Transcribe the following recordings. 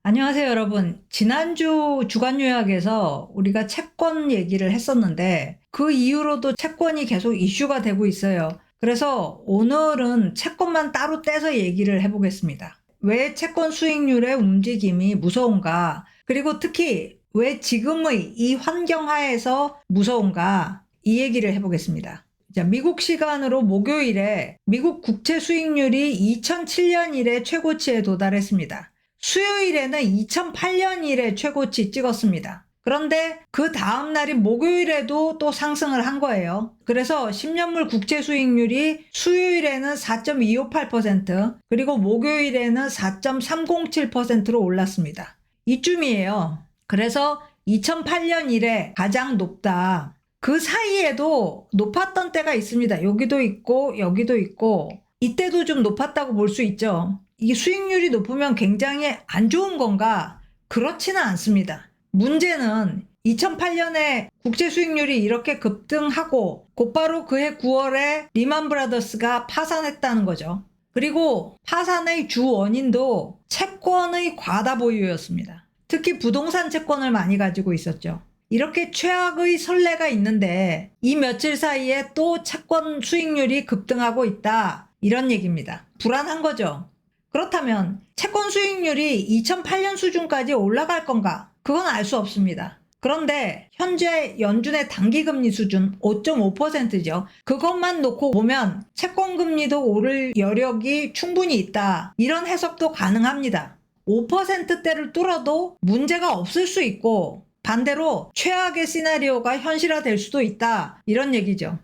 안녕하세요, 여러분. 지난주 주간 요약에서 우리가 채권 얘기를 했었는데 그 이후로도 채권이 계속 이슈가 되고 있어요. 그래서 오늘은 채권만 따로 떼서 얘기를 해보겠습니다. 왜 채권 수익률의 움직임이 무서운가? 그리고 특히 왜 지금의 이 환경 하에서 무서운가? 이 얘기를 해보겠습니다. 자, 미국 시간으로 목요일에 미국 국채 수익률이 2007년 이래 최고치에 도달했습니다. 수요일에는 2008년 이래 최고치 찍었습니다. 그런데 그 다음 날인 목요일에도 또 상승을 한 거예요. 그래서 10년물 국채 수익률이 수요일에는 4.258%, 그리고 목요일에는 4.307%로 올랐습니다. 이쯤이에요. 그래서 2008년 이래 가장 높다. 그 사이에도 높았던 때가 있습니다. 여기도 있고 여기도 있고 이때도 좀 높았다고 볼 수 있죠. 이 수익률이 높으면 굉장히 안 좋은 건가? 그렇지는 않습니다. 문제는 2008년에 국제 수익률이 이렇게 급등하고 곧바로 그해 9월에 리만 브라더스가 파산했다는 거죠. 그리고 파산의 주 원인도 채권의 과다 보유였습니다. 특히 부동산 채권을 많이 가지고 있었죠. 이렇게 최악의 선례가 있는데 이 며칠 사이에 또 채권 수익률이 급등하고 있다. 이런 얘기입니다. 불안한 거죠. 그렇다면 채권 수익률이 2008년 수준까지 올라갈 건가? 그건 알 수 없습니다. 그런데 현재 연준의 단기금리 수준 5.5%죠. 그것만 놓고 보면 채권금리도 오를 여력이 충분히 있다. 이런 해석도 가능합니다. 5%대를 뚫어도 문제가 없을 수 있고 반대로 최악의 시나리오가 현실화될 수도 있다. 이런 얘기죠.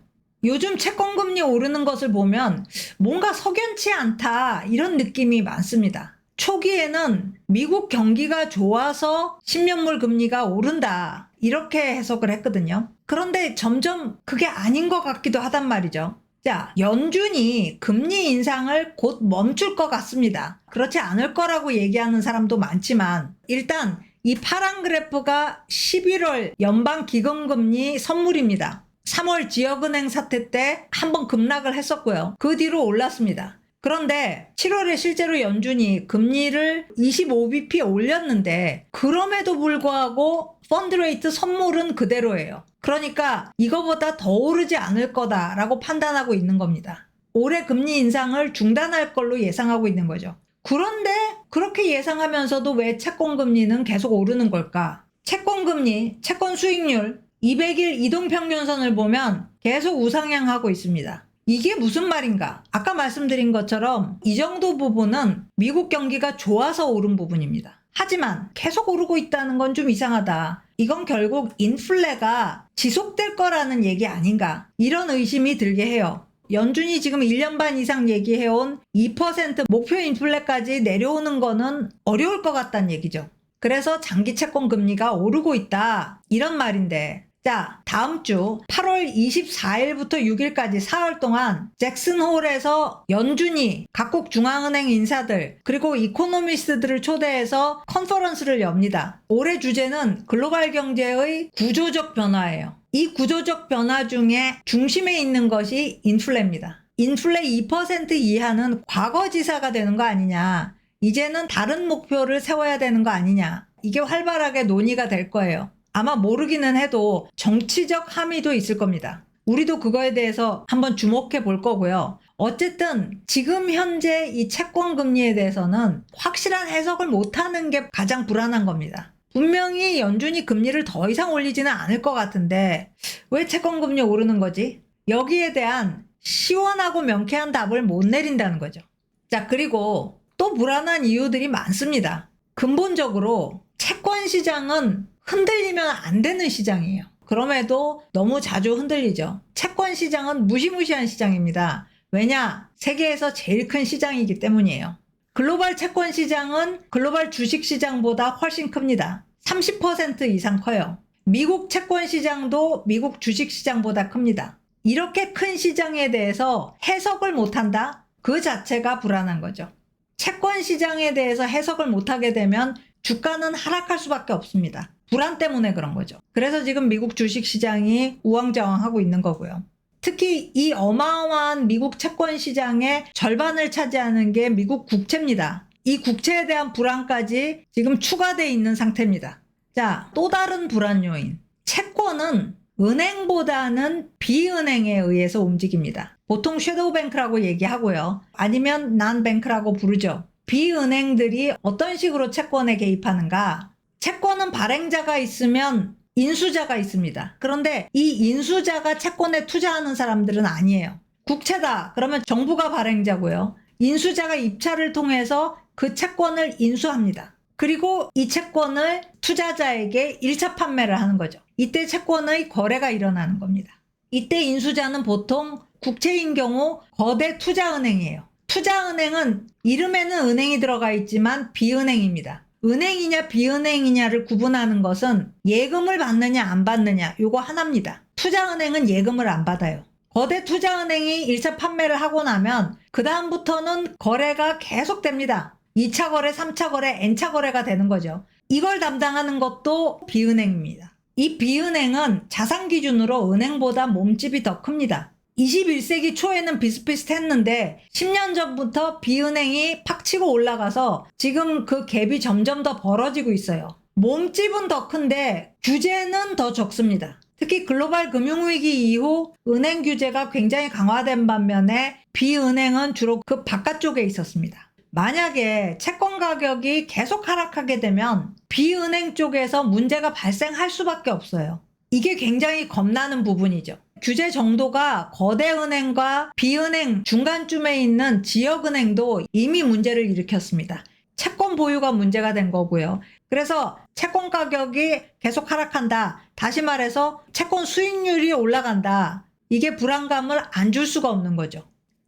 요즘 채권금리 오르는 것을 보면 뭔가 석연치 않다 이런 느낌이 많습니다. 초기에는 미국 경기가 좋아서 10년물 금리가 오른다 이렇게 해석을 했거든요. 그런데 점점 그게 아닌 것 같기도 하단 말이죠. 자, 연준이 금리 인상을 곧 멈출 것 같습니다. 그렇지 않을 거라고 얘기하는 사람도 많지만 일단 이 파란 그래프가 11월 연방기금금리 선물입니다. 3월 지역은행 사태 때 한번 급락을 했었고요. 그 뒤로 올랐습니다. 그런데 7월에 실제로 연준이 금리를 25bp 올렸는데 그럼에도 불구하고 펀드레이트 선물은 그대로예요. 그러니까 이거보다 더 오르지 않을 거다라고 판단하고 있는 겁니다. 올해 금리 인상을 중단할 걸로 예상하고 있는 거죠. 그런데 그렇게 예상하면서도 왜 채권금리는 계속 오르는 걸까? 채권금리, 채권 수익률 200일 이동평균선을 보면 계속 우상향하고 있습니다. 이게 무슨 말인가? 아까 말씀드린 것처럼 이 정도 부분은 미국 경기가 좋아서 오른 부분입니다. 하지만 계속 오르고 있다는 건 좀 이상하다. 이건 결국 인플레가 지속될 거라는 얘기 아닌가? 이런 의심이 들게 해요. 연준이 지금 1년 반 이상 얘기해온 2% 목표 인플레까지 내려오는 거는 어려울 것 같다는 얘기죠. 그래서 장기 채권 금리가 오르고 있다. 이런 말인데 자, 다음 주 8월 24일부터 6일까지 사흘 동안 잭슨홀에서 연준이 각국 중앙은행 인사들 그리고 이코노미스트들을 초대해서 컨퍼런스를 엽니다. 올해 주제는 글로벌 경제의 구조적 변화예요. 이 구조적 변화 중에 중심에 있는 것이 인플레입니다. 인플레 2% 이하는 과거지사가 되는 거 아니냐. 이제는 다른 목표를 세워야 되는 거 아니냐. 이게 활발하게 논의가 될 거예요. 아마 모르기는 해도 정치적 함의도 있을 겁니다. 우리도 그거에 대해서 한번 주목해 볼 거고요. 어쨌든 지금 현재 이 채권 금리에 대해서는 확실한 해석을 못하는 게 가장 불안한 겁니다. 분명히 연준이 금리를 더 이상 올리지는 않을 것 같은데 왜 채권 금리 오르는 거지? 여기에 대한 시원하고 명쾌한 답을 못 내린다는 거죠. 자, 그리고 또 불안한 이유들이 많습니다. 근본적으로 채권 시장은 흔들리면 안 되는 시장이에요. 그럼에도 너무 자주 흔들리죠. 채권 시장은 무시무시한 시장입니다. 왜냐? 세계에서 제일 큰 시장이기 때문이에요. 글로벌 채권 시장은 글로벌 주식 시장보다 훨씬 큽니다. 30% 이상 커요. 미국 채권 시장도 미국 주식 시장보다 큽니다. 이렇게 큰 시장에 대해서 해석을 못한다? 그 자체가 불안한 거죠. 채권 시장에 대해서 해석을 못하게 되면 주가는 하락할 수밖에 없습니다. 불안 때문에 그런 거죠. 그래서 지금 미국 주식시장이 우왕좌왕하고 있는 거고요. 특히 이 어마어마한 미국 채권 시장의 절반을 차지하는 게 미국 국채입니다. 이 국채에 대한 불안까지 지금 추가되어 있는 상태입니다. 자, 또 다른 불안 요인. 채권은 은행보다는 비은행에 의해서 움직입니다. 보통 섀도우뱅크라고 얘기하고요. 아니면 난뱅크라고 부르죠. 비은행들이 어떤 식으로 채권에 개입하는가? 채권은 발행자가 있으면 인수자가 있습니다. 그런데 이 인수자가 채권에 투자하는 사람들은 아니에요. 국채다. 그러면 정부가 발행자고요. 인수자가 입찰을 통해서 그 채권을 인수합니다. 그리고 이 채권을 투자자에게 1차 판매를 하는 거죠. 이때 채권의 거래가 일어나는 겁니다. 이때 인수자는 보통 국채인 경우 거대 투자은행이에요. 투자은행은 이름에는 은행이 들어가 있지만 비은행입니다. 은행이냐 비은행이냐를 구분하는 것은 예금을 받느냐 안 받느냐 요거 하나입니다. 투자은행은 예금을 안 받아요. 거대 투자은행이 1차 판매를 하고 나면 그 다음부터는 거래가 계속됩니다. 2차 거래, 3차 거래, N차 거래가 되는 거죠. 이걸 담당하는 것도 비은행입니다. 이 비은행은 자산 기준으로 은행보다 몸집이 더 큽니다. 21세기 초에는 비슷비슷했는데 10년 전부터 비은행이 팍 치고 올라가서 지금 그 갭이 점점 더 벌어지고 있어요. 몸집은 더 큰데 규제는 더 적습니다. 특히 글로벌 금융위기 이후 은행 규제가 굉장히 강화된 반면에 비은행은 주로 그 바깥쪽에 있었습니다. 만약에 채권 가격이 계속 하락하게 되면 비은행 쪽에서 문제가 발생할 수밖에 없어요. 이게 굉장히 겁나는 부분이죠. 규제 정도가 거대 은행과 비은행 중간쯤에 있는 지역은행도 이미 문제를 일으켰습니다. 채권 보유가 문제가 된 거고요. 그래서 채권 가격이 계속 하락한다. 다시 말해서 채권 수익률이 올라간다. 이게 불안감을 안 줄 수가 없는 거죠.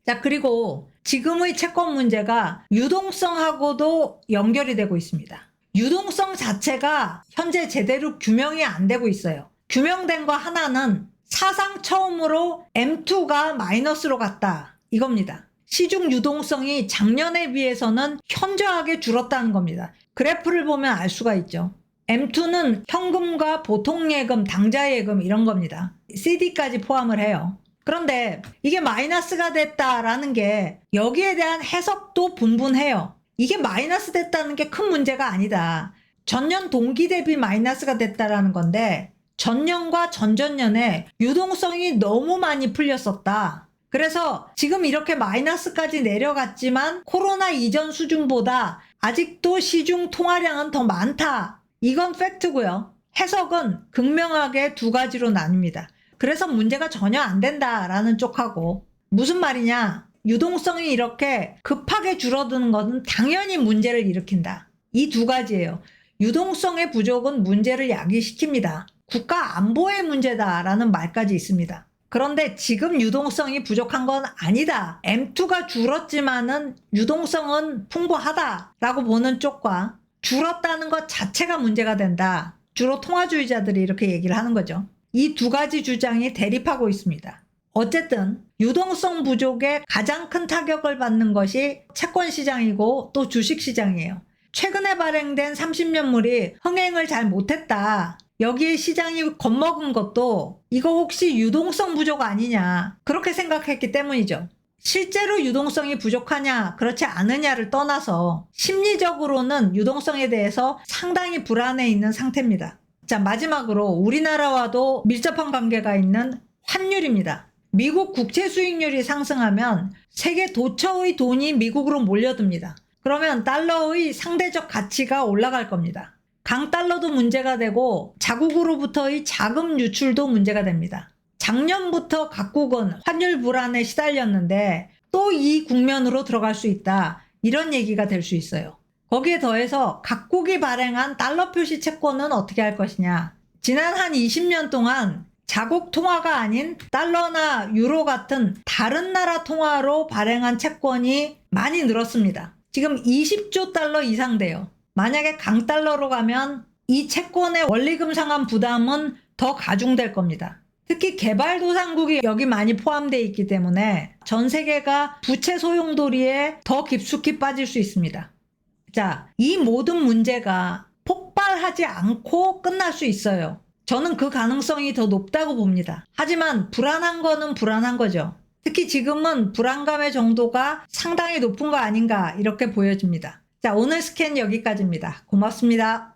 자, 그리고 지금의 채권 문제가 유동성하고도 연결이 되고 있습니다. 유동성 자체가 현재 제대로 규명이 안 되고 있어요. 규명된 거 하나는 사상 처음으로 M2가 마이너스로 갔다. 이겁니다. 시중 유동성이 작년에 비해서는 현저하게 줄었다는 겁니다. 그래프를 보면 알 수가 있죠. M2는 현금과 보통예금, 당좌예금 이런 겁니다. CD까지 포함을 해요. 그런데 이게 마이너스가 됐다라는 게 여기에 대한 해석도 분분해요. 이게 마이너스 됐다는 게 큰 문제가 아니다. 전년 동기 대비 마이너스가 됐다라는 건데 전년과 전전년에 유동성이 너무 많이 풀렸었다. 그래서 지금 이렇게 마이너스까지 내려갔지만 코로나 이전 수준보다 아직도 시중 통화량은 더 많다. 이건 팩트고요. 해석은 극명하게 두 가지로 나뉩니다. 그래서 문제가 전혀 안 된다라는 쪽하고 무슨 말이냐? 유동성이 이렇게 급하게 줄어드는 것은 당연히 문제를 일으킨다. 이 두 가지예요. 유동성의 부족은 문제를 야기시킵니다. 국가 안보의 문제다라는 말까지 있습니다. 그런데 지금 유동성이 부족한 건 아니다. M2가 줄었지만은 유동성은 풍부하다라고 보는 쪽과 줄었다는 것 자체가 문제가 된다. 주로 통화주의자들이 이렇게 얘기를 하는 거죠. 이 두 가지 주장이 대립하고 있습니다. 어쨌든 유동성 부족에 가장 큰 타격을 받는 것이 채권 시장이고 또 주식 시장이에요. 최근에 발행된 30년물이 흥행을 잘 못했다. 여기에 시장이 겁먹은 것도 이거 혹시 유동성 부족 아니냐 그렇게 생각했기 때문이죠. 실제로 유동성이 부족하냐 그렇지 않느냐를 떠나서 심리적으로는 유동성에 대해서 상당히 불안해 있는 상태입니다. 자, 마지막으로 우리나라와도 밀접한 관계가 있는 환율입니다. 미국 국채 수익률이 상승하면 세계 도처의 돈이 미국으로 몰려듭니다. 그러면 달러의 상대적 가치가 올라갈 겁니다. 강달러도 문제가 되고 자국으로부터의 자금 유출도 문제가 됩니다. 작년부터 각국은 환율 불안에 시달렸는데 또 이 국면으로 들어갈 수 있다. 이런 얘기가 될 수 있어요. 거기에 더해서 각국이 발행한 달러 표시 채권은 어떻게 할 것이냐. 지난 한 20년 동안 자국 통화가 아닌 달러나 유로 같은 다른 나라 통화로 발행한 채권이 많이 늘었습니다. 지금 20조 달러 이상 돼요. 만약에 강달러로 가면 이 채권의 원리금 상환 부담은 더 가중될 겁니다. 특히 개발도상국이 여기 많이 포함되어 있기 때문에 전 세계가 부채 소용돌이에 더 깊숙이 빠질 수 있습니다. 자, 이 모든 문제가 폭발하지 않고 끝날 수 있어요. 저는 그 가능성이 더 높다고 봅니다. 하지만 불안한 거는 불안한 거죠. 특히 지금은 불안감의 정도가 상당히 높은 거 아닌가 이렇게 보여집니다. 자, 오늘 스캔 여기까지입니다. 고맙습니다.